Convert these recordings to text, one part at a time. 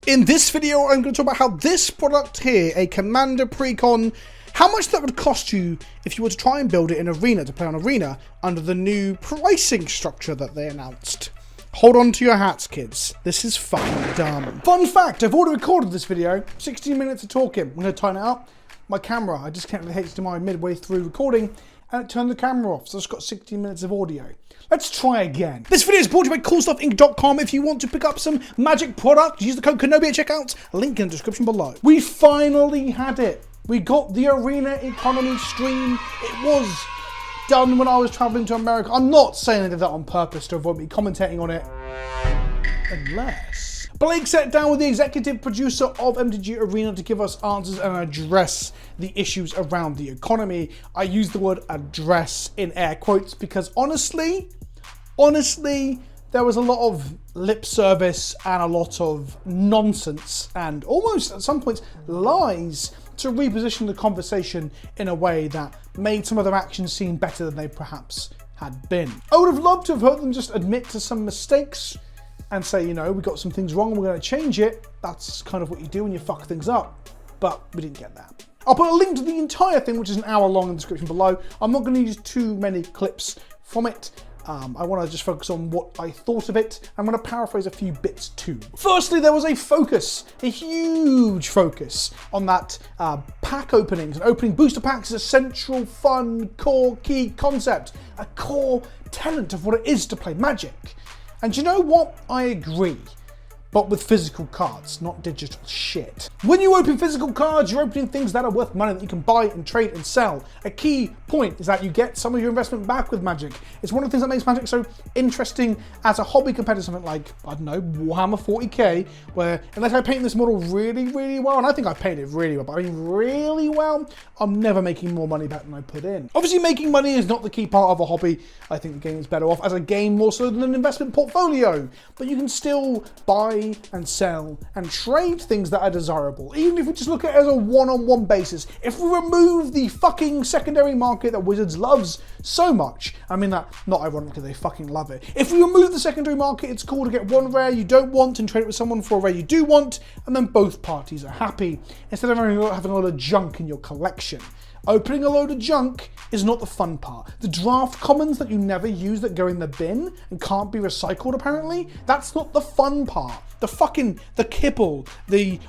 In this video, I'm going to talk about how this product here, a Commander Precon, how much that would cost you if you were to try and build it in Arena, to play on Arena, under the new pricing structure that they announced. Hold on to your hats, kids. This is fucking dumb. Fun fact, I've already recorded this video, 16 minutes of talking. I'm going to time it up. My camera, I disconnected the HDMI midway through recording, and it turned the camera off, so it's got 16 minutes of audio. Let's try again. This video is brought to you by CoolStuffInc.com. If you want to pick up some magic product, use the code Kenobi at checkout. Link in the description below. We finally had it. We got the Arena Economy stream. It was done when I was traveling to America. I'm not saying I did that on purpose to avoid me commentating on it. Unless Blake sat down with the executive producer of MTG Arena to give us answers and address the issues around the economy. I use the word address in air quotes because honestly, there was a lot of lip service and a lot of nonsense and almost at some points lies to reposition the conversation in a way that made some of their actions seem better than they perhaps had been. I would have loved to have heard them just admit to some mistakes and say, you know, we got some things wrong and we're going to change it. That's kind of what you do when you fuck things up. But we didn't get that. I'll put a link to the entire thing, which is an hour long, in the description below. I'm not going to use too many clips from it. I want to just focus on what I thought of it. I'm going to paraphrase a few bits too. Firstly, there was a focus, a huge focus on that pack openings and opening booster packs is a central, fun, core, key concept, a core tenet of what it is to play Magic. And you know what? I agree. But with physical cards, not digital shit. When you open physical cards, you're opening things that are worth money that you can buy and trade and sell. A key point is that you get some of your investment back with Magic. It's one of the things that makes Magic so interesting as a hobby compared to something like, I don't know, Warhammer 40k, where unless I paint this model really, really well, and I think I painted it really well, but I mean really well, I'm never making more money back than I put in. Obviously, making money is not the key part of a hobby. I think the game is better off as a game more so than an investment portfolio. But you can still buy and sell and trade things that are desirable, even if we just look at it as a one-on-one basis. If we remove the fucking secondary market that Wizards loves so much, I mean that not ironically, they fucking love it. If we remove the secondary market, it's cool to get one rare you don't want and trade it with someone for a rare you do want, and then both parties are happy, instead of having a lot of junk in your collection. Opening a load of junk is not the fun part. The draft commons that you never use that go in the bin and can't be recycled apparently, that's not the fun part. The kibble,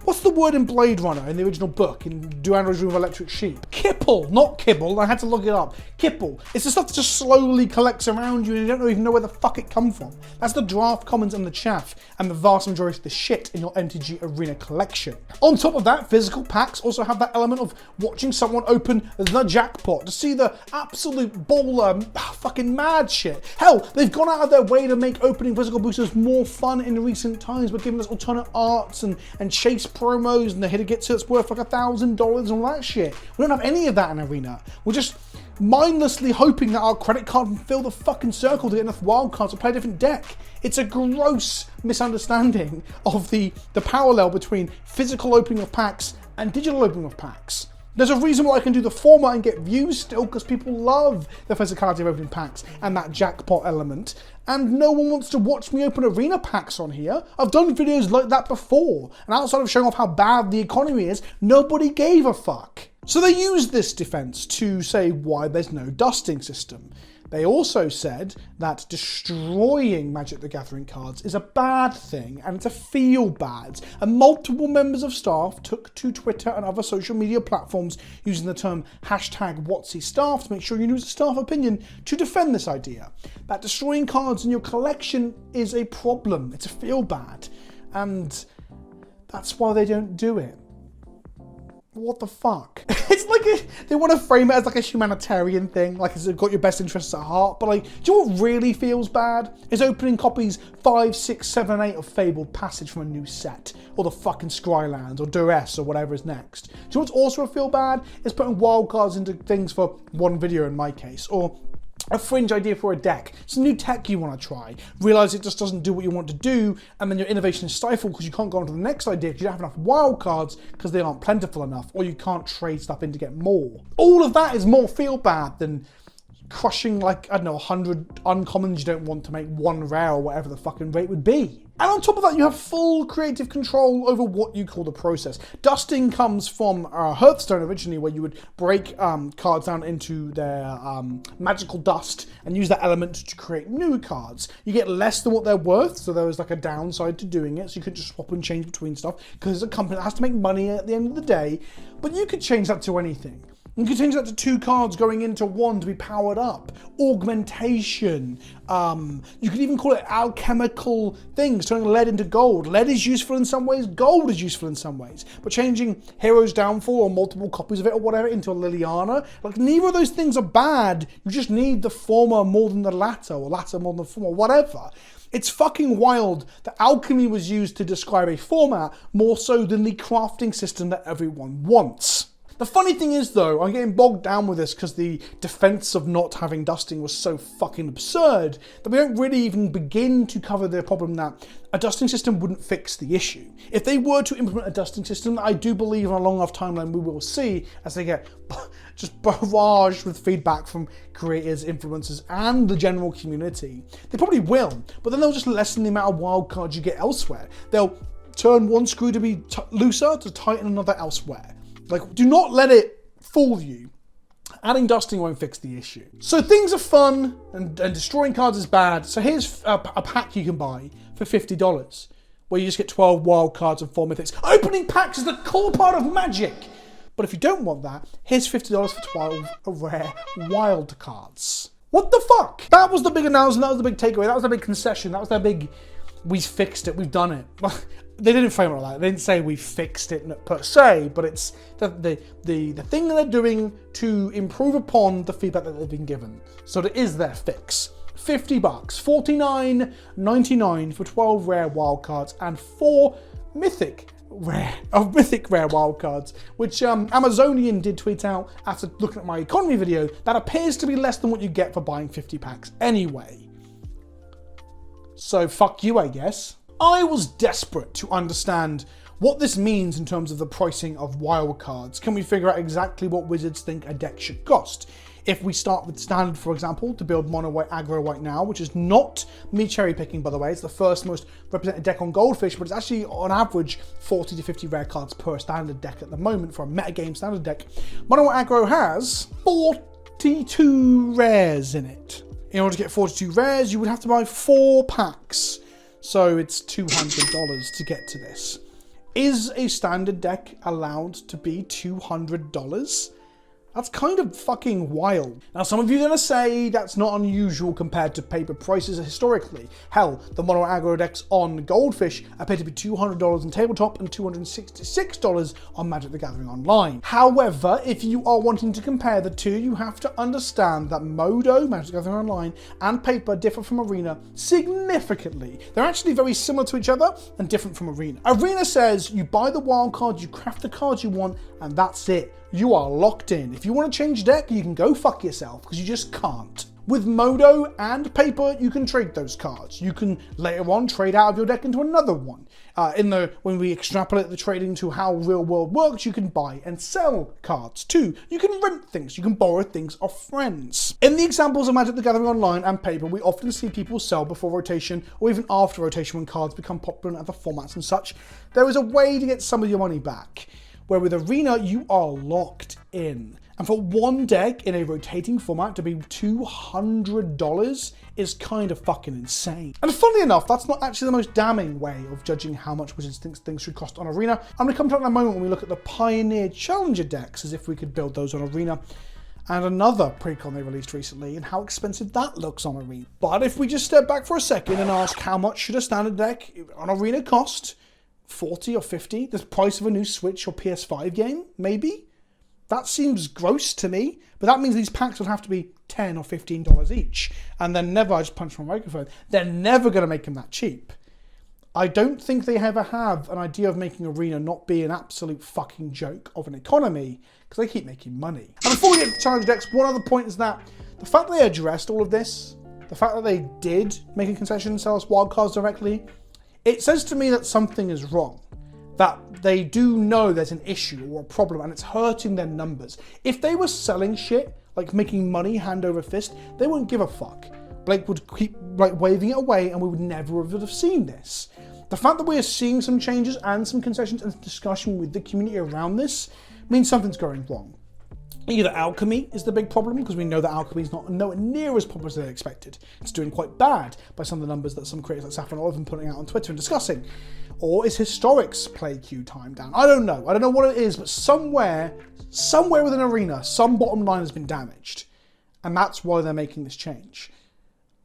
what's the word in Blade Runner in the original book, in Do Androids Dream of Electric Sheep? Kipple, not kibble, I had to look it up. Kipple, it's the stuff that just slowly collects around you and you don't even know where the fuck it come from. That's the draft commons and the chaff, and the vast majority of the shit in your MTG Arena collection. On top of that, physical packs also have that element of watching someone open the jackpot to see the absolute baller, fucking mad shit. Hell, they've gone out of their way to make opening physical boosters more fun in recent times, but giving us alternate arts and chase promos and the hitter gets it's worth like $1,000 and all that shit. We don't have any of that in Arena. We're just mindlessly hoping that our credit card can fill the fucking circle to get enough wildcards to play a different deck. It's a gross misunderstanding of the parallel between physical opening of packs and digital opening of packs. There's a reason why I can do the former and get views still, because people love the physicality of opening packs and that jackpot element. And no one wants to watch me open Arena packs on here. I've done videos like that before. And outside of showing off how bad the economy is, nobody gave a fuck. So they used this defense to say why there's no dusting system. They also said that destroying Magic the Gathering cards is a bad thing and it's a feel bad. And multiple members of staff took to Twitter and other social media platforms using the term #WotC staff to make sure you use a staff opinion to defend this idea. That destroying cards in your collection is a problem. It's a feel bad. And that's why they don't do it. What the fuck? It's like they want to frame it as like a humanitarian thing, like it's got your best interests at heart, but like, do you know what really feels bad? Is opening copies 5, 6, 7, 8 of Fabled Passage from a new set, or the fucking Scrylands, or Duress, or whatever is next. Do you know what's also feel bad? Is putting wildcards into things for one video in my case, or a fringe idea for a deck, some new tech you want to try, realise it just doesn't do what you want to do, and then your innovation is stifled because you can't go on to the next idea because you don't have enough wild cards because they aren't plentiful enough, or you can't trade stuff in to get more. All of that is more feel bad than crushing like, I don't know, 100 uncommons you don't want to make one rare or whatever the fucking rate would be. And on top of that, you have full creative control over what you call the process. Dusting comes from Hearthstone originally, where you would break cards down into their magical dust and use that element to create new cards. You get less than what they're worth, so there was like a downside to doing it, so you could just swap and change between stuff, because it's a company that has to make money at the end of the day, but you could change that to anything. You can change that to 2 cards going into 1 to be powered up. Augmentation. You could even call it alchemical things, turning lead into gold. Lead is useful in some ways, gold is useful in some ways. But changing Hero's Downfall or multiple copies of it or whatever into a Liliana, like neither of those things are bad. You just need the former more than the latter, or latter more than the former, whatever. It's fucking wild that alchemy was used to describe a format more so than the crafting system that everyone wants. The funny thing is though, I'm getting bogged down with this because the defense of not having dusting was so fucking absurd that we don't really even begin to cover the problem that a dusting system wouldn't fix the issue. If they were to implement a dusting system, I do believe on a long enough timeline we will see as they get just barraged with feedback from creators, influencers, and the general community. They probably will, but then they'll just lessen the amount of wild cards you get elsewhere. They'll turn one screw to be looser to tighten another elsewhere. Like, do not let it fool you. Adding dusting won't fix the issue. So things are fun and destroying cards is bad. So here's a pack you can buy for $50 where you just get 12 wild cards and 4 mythics. Opening packs is the cool part of Magic. But if you don't want that, here's $50 for 12 rare wild cards. What the fuck? That was the big announcement. That was the big takeaway. That was the big concession. That was their big, we fixed it. We've done it. They didn't frame it like that. They didn't say we fixed it per se, but it's the thing that they're doing to improve upon the feedback that they've been given. So that is their fix. $50, $49.99 for 12 rare wildcards and 4 mythic rare wildcards, which Amazonian did tweet out after looking at my economy video. That appears to be less than what you get for buying 50 packs anyway. So fuck you, I guess. I was desperate to understand what this means in terms of the pricing of wildcards. Can we figure out exactly what Wizards think a deck should cost? If we start with standard, for example, to build mono white aggro right now, which is not me cherry picking, by the way, it's the first most represented deck on Goldfish, but it's actually on average 40 to 50 rare cards per standard deck at the moment for a metagame standard deck. Mono white aggro has 42 rares in it. In order to get 42 rares, you would have to buy 4 packs. So it's $200 to get to this. Is a standard deck allowed to be $200? That's kind of fucking wild. Now, some of you are going to say that's not unusual compared to paper prices historically. Hell, the mono aggro decks on Goldfish appear to be $200 in tabletop and $266 on Magic the Gathering Online. However, if you are wanting to compare the two, you have to understand that Modo, Magic the Gathering Online, and paper differ from Arena significantly. They're actually very similar to each other and different from Arena. Arena says you buy the wild cards, you craft the cards you want, and that's it. You are locked in. If you want to change deck, you can go fuck yourself, because you just can't. With Modo and paper, you can trade those cards. You can later on trade out of your deck into another one. When we extrapolate the trading to how real world works, you can buy and sell cards too. You can rent things. You can borrow things off friends. In the examples of Magic the Gathering Online and paper, we often see people sell before rotation or even after rotation when cards become popular in other formats and such. There is a way to get some of your money back. Where with Arena, you are locked in. And for one deck in a rotating format to be $200 is kind of fucking insane. And funnily enough, that's not actually the most damning way of judging how much Wizards thinks things should cost on Arena. I'm gonna come to that in a moment when we look at the Pioneer Challenger decks, as if we could build those on Arena. And another pre-con they released recently and how expensive that looks on Arena. But if we just step back for a second and ask how much should a standard deck on Arena cost? 40 or 50, the price of a new Switch or PS5 game, maybe? That seems gross to me, but that means these packs would have to be $10 or $15 each. And they're never, I just punched my microphone, they're never going to make them that cheap. I don't think they ever have an idea of making Arena not be an absolute fucking joke of an economy, because they keep making money. And before we get to Challenge decks, one other point is that the fact that they addressed all of this, the fact that they did make a concession and sell us wildcards directly, it says to me that something is wrong, that they do know there's an issue or a problem and it's hurting their numbers. If they were selling shit like making money hand over fist, they wouldn't give a fuck. Blake would keep like waving it away and we would never have seen this. The fact that we are seeing some changes and some concessions and discussion with the community around this means something's going wrong. Either alchemy is the big problem, because we know that alchemy is not nowhere near as popular as they expected. It's doing quite bad by some of the numbers that some creators like Saffron Olive are putting out on Twitter and discussing. Or is Historics play queue time down? I don't know. I don't know what it is, but somewhere within Arena, some bottom line has been damaged. And that's why they're making this change.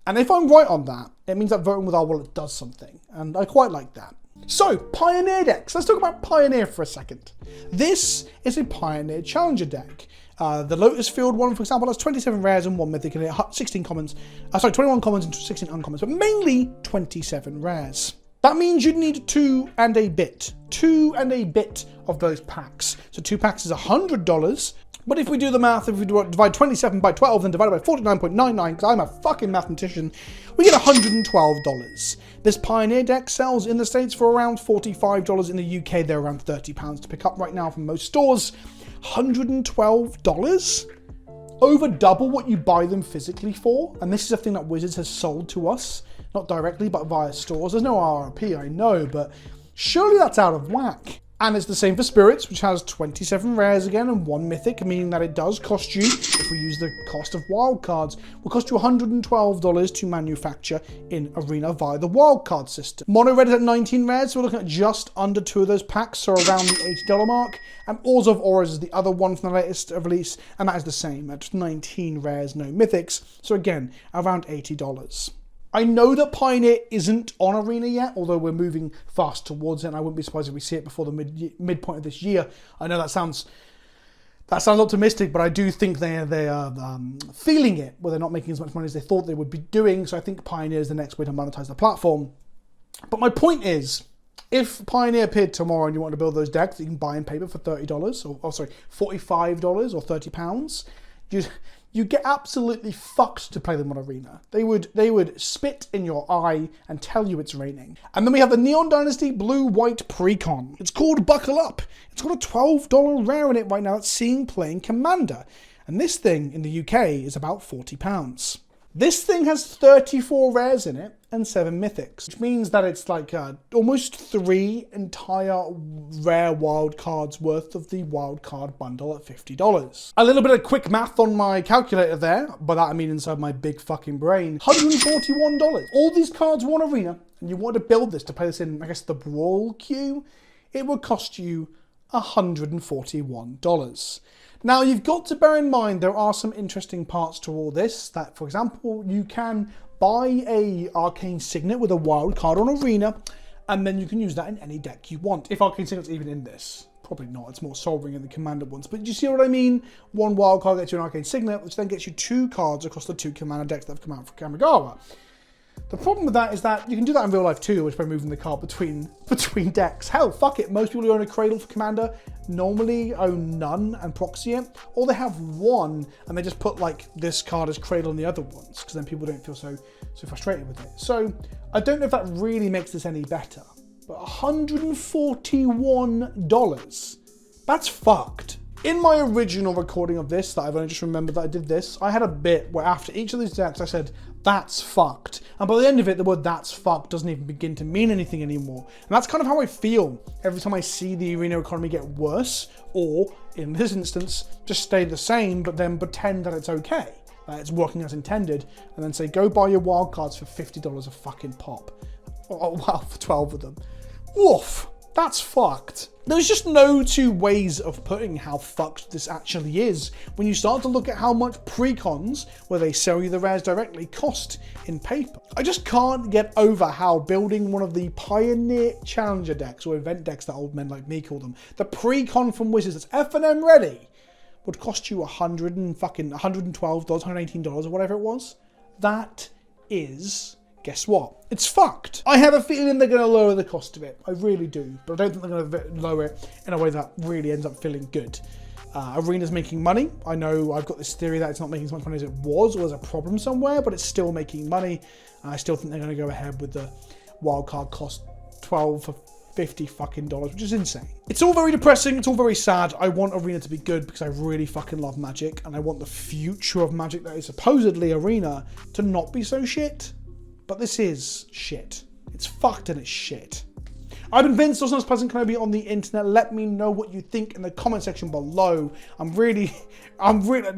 And if I'm right on that, it means that voting with our wallet does something. And I quite like that. So, Pioneer decks. Let's talk about Pioneer for a second. This is a Pioneer Challenger deck. The Lotus Field one, for example, has 27 rares and 1 mythic and 16 commons. 21 commons and 16 uncommons, but mainly 27 rares. That means you'd need 2 and a bit. 2 and a bit of those packs. So 2 packs is $100. But if we do the math, if we divide 27 by 12 and divide it by 49.99, because I'm a fucking mathematician, we get $112. This Pioneer deck sells in the States for around $45. In the UK, they're around £30 to pick up right now from most stores. $112? Over double what you buy them physically for. And this is a thing that Wizards has sold to us. Not directly, but via stores. There's no RRP, I know, but surely that's out of whack. And it's the same for Spirits, which has 27 rares again and 1 mythic, meaning that it does cost you, if we use the cost of wildcards, will cost you $112 to manufacture in Arena via the wildcard system. Mono Red is at 19 rares, so we're looking at just under 2 of those packs, so around the $80 mark. And Ores of Auras is the other one from the latest release, and that is the same, at 19 rares, no mythics, so again, around $80. I know that Pioneer isn't on Arena yet, although we're moving fast towards it, and I wouldn't be surprised if we see it before the midpoint of this year. I know that sounds optimistic, but I do think they are feeling it, where they're not making as much money as they thought they would be doing, so I think Pioneer is the next way to monetize the platform. But my point is, if Pioneer appeared tomorrow and you want to build those decks that you can buy in paper for $30, $45 or £30, you get absolutely fucked to play them on Arena. They would spit in your eye and tell you it's raining. And then we have the Neon Dynasty Blue-White Precon. It's called Buckle Up. It's got a $12 rare in it right now. It's seeing playing Commander. And this thing in the UK is about £40. This thing has 34 rares in it and 7 mythics, which means that it's like almost 3 entire rare wildcards worth of the wildcard bundle at $50. A little bit of quick math on my calculator there, by that I mean inside my big fucking brain. $141. All these cards were on Arena, and you want to build this to play this in, I guess, the Brawl queue, it would cost you $141. Now, you've got to bear in mind there are some interesting parts to all this, that, for example, you can buy a Arcane Signet with a wild card on Arena, and then you can use that in any deck you want. If Arcane Signet's even in this. Probably not, it's more Soul Ring in the Commander ones. But do you see what I mean? One wild card gets you an Arcane Signet, which then gets you 2 cards across the 2 Commander decks that have come out for Kamigawa. The problem with that is that you can do that in real life too, which by moving the card between decks. Hell, fuck it. Most people who own a Cradle for Commander normally own none and proxy it, or they have one and they just put like this card as Cradle on the other ones, because then people don't feel so frustrated with it. So I don't know if that really makes this any better, but $141, that's fucked. In my original recording of this, that I've only just remembered that I did this, I had a bit where after each of these decks I said, that's fucked. And by the end of it, the word that's fucked doesn't even begin to mean anything anymore. And that's kind of how I feel every time I see the Arena economy get worse, or, in this instance, just stay the same, but then pretend that it's okay, that it's working as intended, and then say, go buy your wildcards for $50 a fucking pop. Oh, wow, for 12 of them. Woof. That's fucked. There's just no 2 ways of putting how fucked this actually is when you start to look at how much precons, where they sell you the rares directly, cost in paper. I just can't get over how building one of the Pioneer Challenger decks, or event decks that old men like me call them, the precon from Wizards that's F&M ready, would cost you $112, $118 or whatever it was. That is... guess what? It's fucked. I have a feeling they're going to lower the cost of it. I really do. But I don't think they're going to lower it in a way that really ends up feeling good. Arena's making money. I know I've got this theory that it's not making as much money as it was, or there's a problem somewhere, but it's still making money. I still think they're going to go ahead with the wildcard cost $12 for $50 fucking, which is insane. It's all very depressing. It's all very sad. I want Arena to be good because I really fucking love Magic, and I want the future of Magic, that is supposedly Arena, to not be so shit. But this is shit. It's fucked and it's shit. I've been Vince, also known as PleasantKenobi on the internet. Let me know what you think in the comment section below. I'm really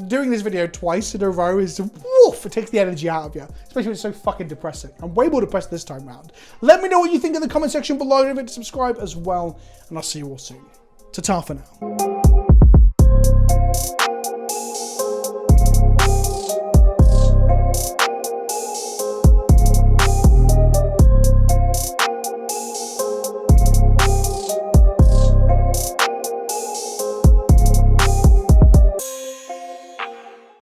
doing this video twice in a row is woof, it takes the energy out of you, especially when it's so fucking depressing. I'm way more depressed this time round. Let me know what you think in the comment section below. Don't forget to subscribe as well, and I'll see you all soon. Ta-ta for now.